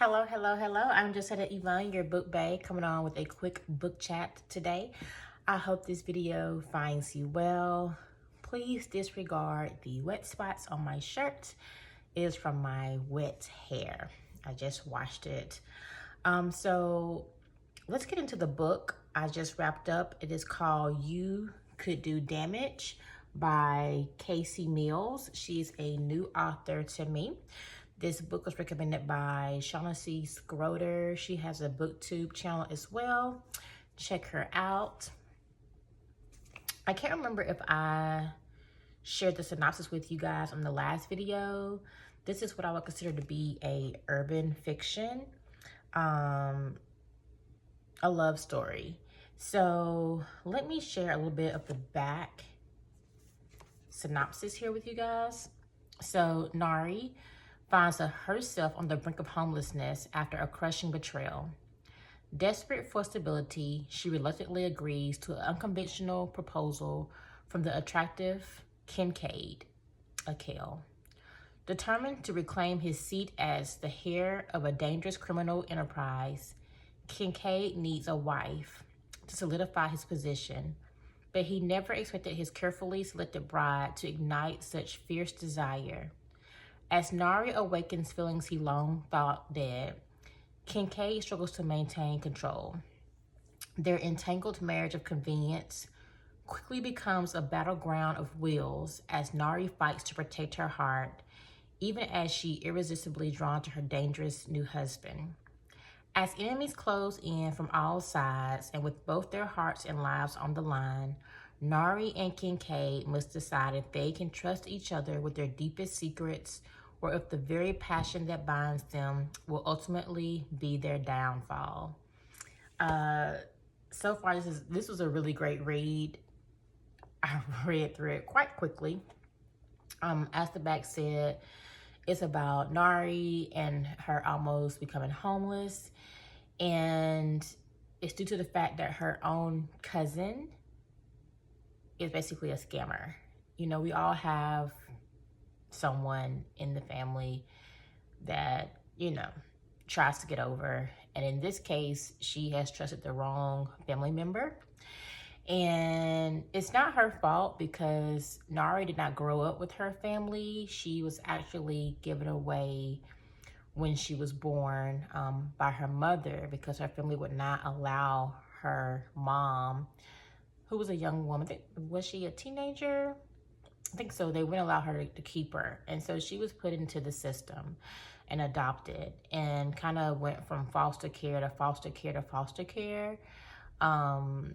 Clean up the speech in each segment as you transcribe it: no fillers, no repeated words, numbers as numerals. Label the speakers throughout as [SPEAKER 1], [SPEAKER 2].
[SPEAKER 1] Hello, hello, hello. I'm Josetta Yvonne, your book bae, coming on with a quick book chat today. I hope this video finds you well. Please disregard the wet spots on my shirt. It is from my wet hair. I just washed it. So let's get into the book I just wrapped up. It is called You Could Do Damage by Casey Mills. She's a new author to me. This book was recommended by Shaughnessy Scroder. She has a BookTube channel as well. Check her out. I can't remember if I shared the synopsis with you guys on the last video. This is what I would consider to be a urban fiction, a love story. So let me share a little bit of the back synopsis here with you guys. So Nari finds herself on the brink of homelessness after a crushing betrayal. Desperate for stability, she reluctantly agrees to an unconventional proposal from the attractive Kincaid, Akale. Determined to reclaim his seat as the heir of a dangerous criminal enterprise, Kincaid needs a wife to solidify his position, but he never expected his carefully selected bride to ignite such fierce desire. As Nari awakens feelings he long thought dead, Kincaid struggles to maintain control. Their entangled marriage of convenience quickly becomes a battleground of wills as Nari fights to protect her heart, even as she irresistibly drawn to her dangerous new husband. As enemies close in from all sides and with both their hearts and lives on the line, Nari and Kincaid must decide if they can trust each other with their deepest secrets or if the very passion that binds them will ultimately be their downfall. So far, this was a really great read. I read through it quite quickly. As the back said, it's about Nari and her almost becoming homeless, and it's due to the fact that her own cousin is basically a scammer. You know, we all have someone in the family that, you know, tries to get over. And in this case, she has trusted the wrong family member. And it's not her fault because Nari did not grow up with her family. She was actually given away when she was born by her mother because her family would not allow her mom, who was a young woman, was she a teenager? I think so. They wouldn't allow her to keep her. And so she was put into the system and adopted and kind of went from foster care to foster care to foster care. And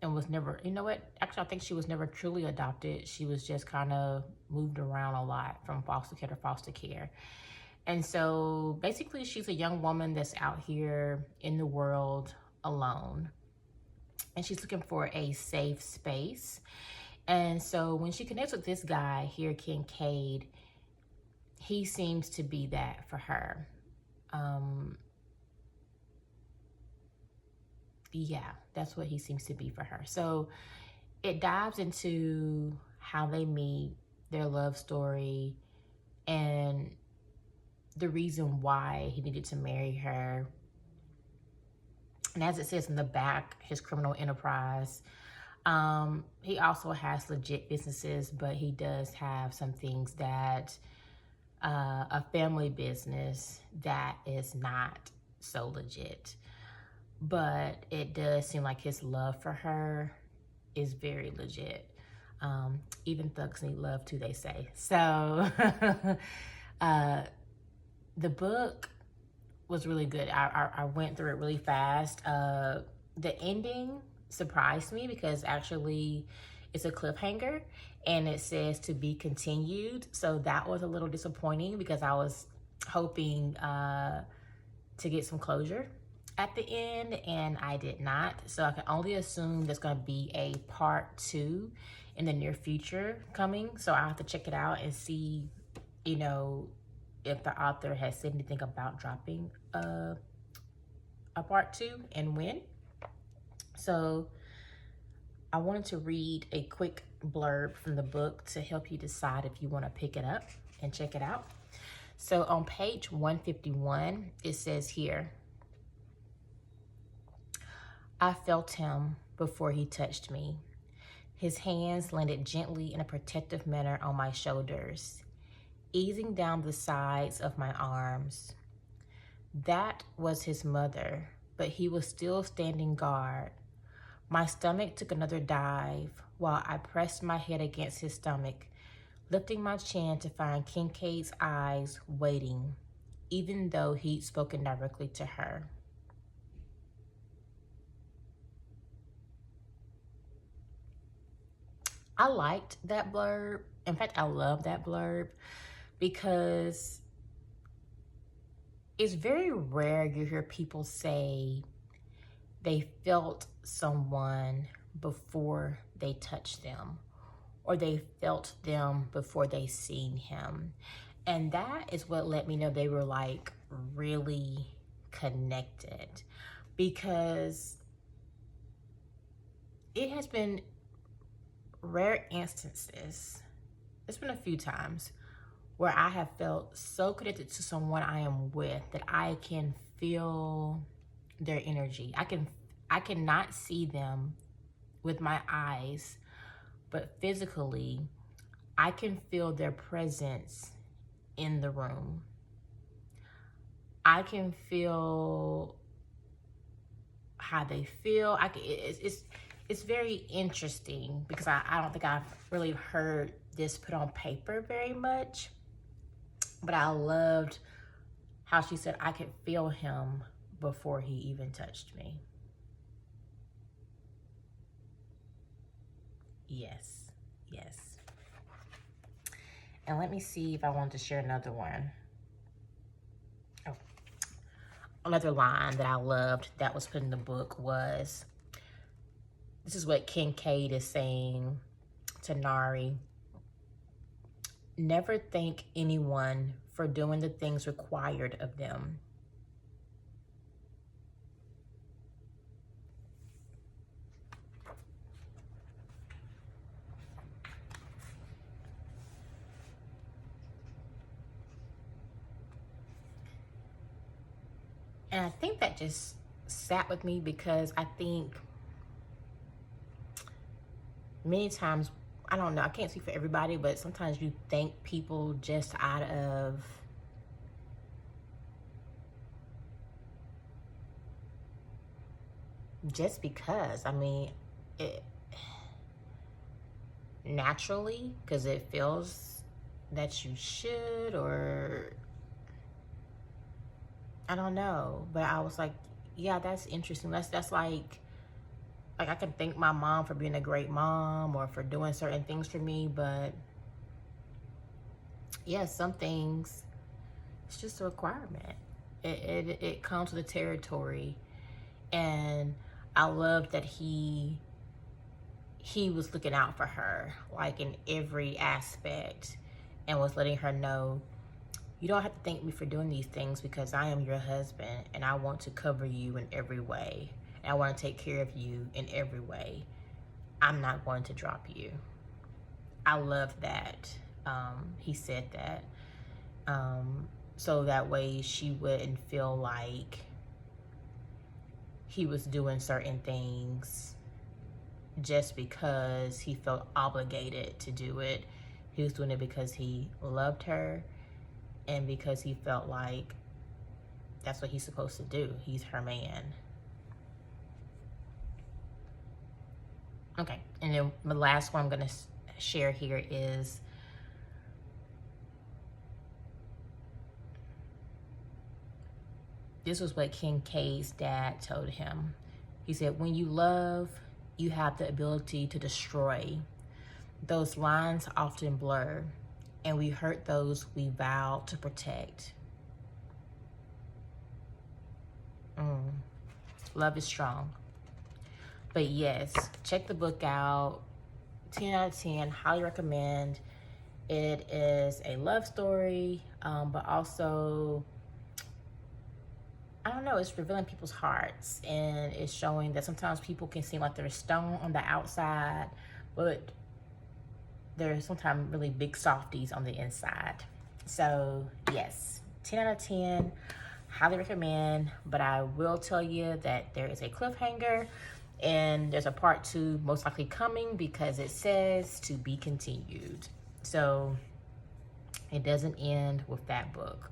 [SPEAKER 1] was never, you know what? Actually, I think she was never truly adopted. She was just kind of moved around a lot from foster care to foster care. And so basically she's a young woman that's out here in the world alone. And she's looking for a safe space. And so when she connects with this guy here, Kincaid, he seems to be that for her. Yeah, that's what he seems to be for her. So it dives into how they meet, their love story, and the reason why he needed to marry her. And as it says in the back, his criminal enterprise. He also has legit businesses, but he does have some things that a family business that is not so legit. But it does seem like his love for her is very legit. Even thugs need love too, they say. So the book was really good. I went through it really fast. The ending surprised me because actually it's a cliffhanger and it says to be continued. So that was a little disappointing because I was hoping to get some closure at the end, and I did not. So I can only assume there's going to be a part 2 in the near future coming. So I'll have to check it out and see, you know, if the author has said anything about dropping a part 2 and when. So I wanted to read a quick blurb from the book to help you decide if you want to pick it up and check it out. So on page 151, it says here, I felt him before he touched me. His hands landed gently in a protective manner on my shoulders, easing down the sides of my arms. That was his mother, but he was still standing guard. My stomach took another dive while I pressed my head against his stomach, lifting my chin to find Kincaid's eyes waiting, even though he'd spoken directly to her. I liked that blurb. In fact, I love that blurb because it's very rare you hear people say they felt someone before they touched them, or they felt them before they seen him. And that is what let me know they were like really connected, because it has been rare instances, it's been a few times where I have felt so connected to someone I am with that I can feel their energy. I cannot see them with my eyes, but physically I can feel their presence in the room. I can feel how they feel. It's very interesting because I don't think I've really heard this put on paper very much, but I loved how she said I could feel him before he even touched me. Yes, yes. And let me see if I wanted to share another one. Oh, another line that I loved that was put in the book was, this is what Kincaid is saying to Nari. Never thank anyone for doing the things required of them. And I think that just sat with me because I think many times, I don't know, I can't speak for everybody, but sometimes you thank people just out of just because. I mean, it naturally, because it feels that you should, or I don't know. But I was like, yeah, that's interesting. That's like I can thank my mom for being a great mom or for doing certain things for me, but yeah, some things, it's just a requirement. It comes with the territory. And I love that he was looking out for her, like in every aspect, and was letting her know, you don't have to thank me for doing these things because I am your husband and I want to cover you in every way. And I want to take care of you in every way. I'm not going to drop you. I love that he said that. So that way she wouldn't feel like he was doing certain things just because he felt obligated to do it. He was doing it because he loved her and because he felt like that's what he's supposed to do. He's her man. Okay, and then the last one I'm gonna share here is, this was what Kincaid's dad told him. He said, when you love, you have the ability to destroy. Those lines often blur, and we hurt those we vow to protect. Love is strong. But yes, check the book out. 10 out of 10, highly recommend. It is a love story, but also, I don't know, it's revealing people's hearts, and it's showing that sometimes people can seem like they're stone on the outside, but they're sometimes really big softies on the inside. So yes, 10 out of 10. Highly recommend, but I will tell you that there is a cliffhanger and there's a part 2 most likely coming because it says to be continued. So it doesn't end with that book.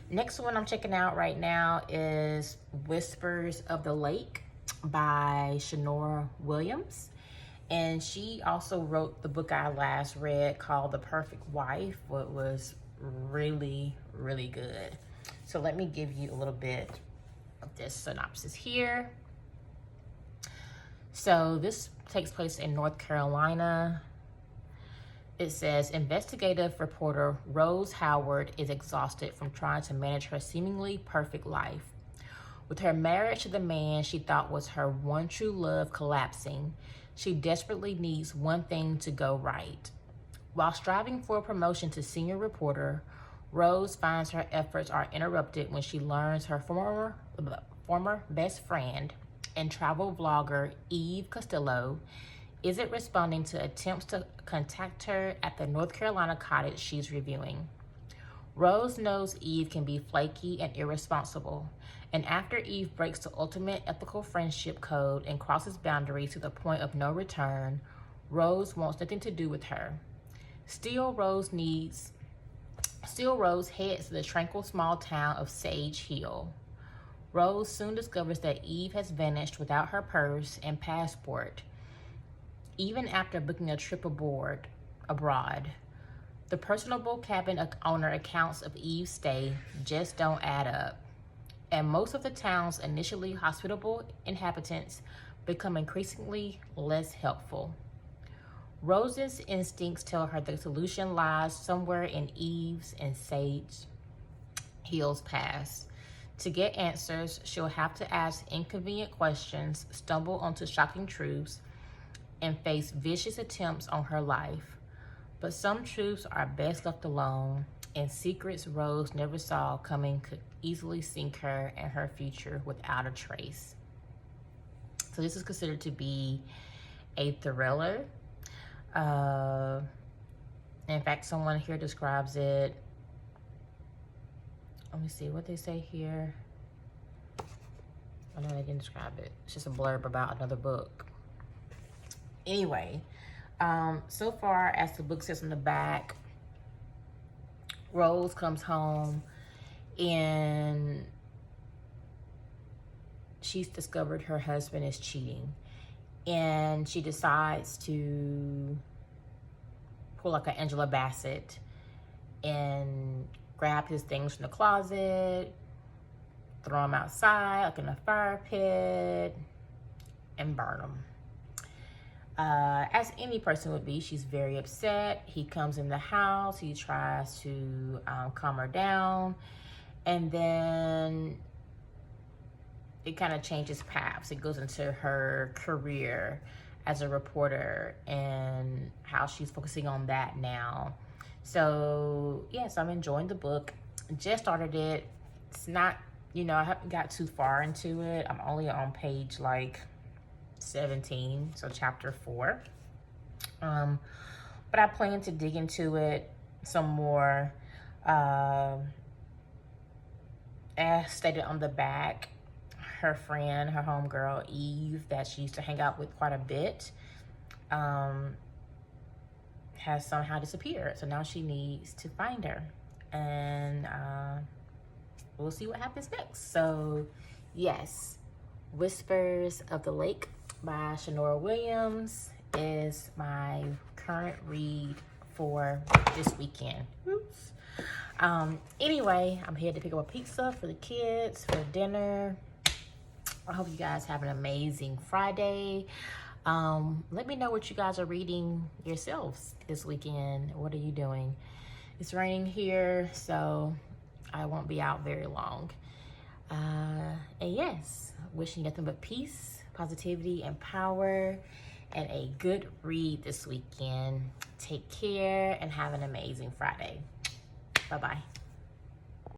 [SPEAKER 1] Next one I'm checking out right now is Whispers of the Lake by Shanora Williams. And she also wrote the book I last read called The Perfect Wife, what was really, really good. So let me give you a little bit of this synopsis here. So this takes place in North Carolina. It says, investigative reporter Rose Howard is exhausted from trying to manage her seemingly perfect life. With her marriage to the man she thought was her one true love collapsing, she desperately needs one thing to go right. While striving for a promotion to senior reporter, Rose finds her efforts are interrupted when she learns her former best friend and travel vlogger Eve Costello isn't responding to attempts to contact her at the North Carolina cottage she's reviewing. Rose knows Eve can be flaky and irresponsible, and after Eve breaks the ultimate ethical friendship code and crosses boundaries to the point of no return, Rose wants nothing to do with her. Still, Rose heads to the tranquil small town of Sage Hill. Rose soon discovers that Eve has vanished without her purse and passport, even after booking a trip abroad. The personable cabin owner accounts of Eve's stay just don't add up, and most of the town's initially hospitable inhabitants become increasingly less helpful. Rose's instincts tell her the solution lies somewhere in Eve's and Sage Hill's past. To get answers, she'll have to ask inconvenient questions, stumble onto shocking truths, and face vicious attempts on her life. But some truths are best left alone, and secrets Rose never saw coming could easily sink her and her future without a trace. So this is considered to be a thriller. In fact, someone here describes it. Let me see what they say here. I know they didn't describe it. It's just a blurb about another book. Anyway, so far as the book says on the back, Rose comes home and she's discovered her husband is cheating. And she decides to pull like an Angela Bassett and grab his things from the closet, throw them outside, like in a fire pit, and burn them. As any person would be, she's very upset. He comes in the house, he tries to calm her down, and then it kind of changes paths. It goes into her career as a reporter and how she's focusing on that now. So yes, I'm enjoying the book. Just started it. It's not, I haven't got too far into it. I'm only on page like 17, so chapter 4. But I plan to dig into it some more. As stated on the back, her friend, her homegirl, Eve, that she used to hang out with quite a bit, has somehow disappeared. So now she needs to find her. And we'll see what happens next. So, yes, Whispers of the Lake by Shanora Williams is my current read for this weekend. Oops. Anyway, I'm here to pick up a pizza for the kids for dinner. I hope you guys have an amazing Friday. Let me know what you guys are reading yourselves this weekend. What are you doing? It's raining here, so I won't be out very long. And yes, wishing nothing but peace, positivity, and power, and a good read this weekend. Take care and have an amazing Friday. Bye-bye.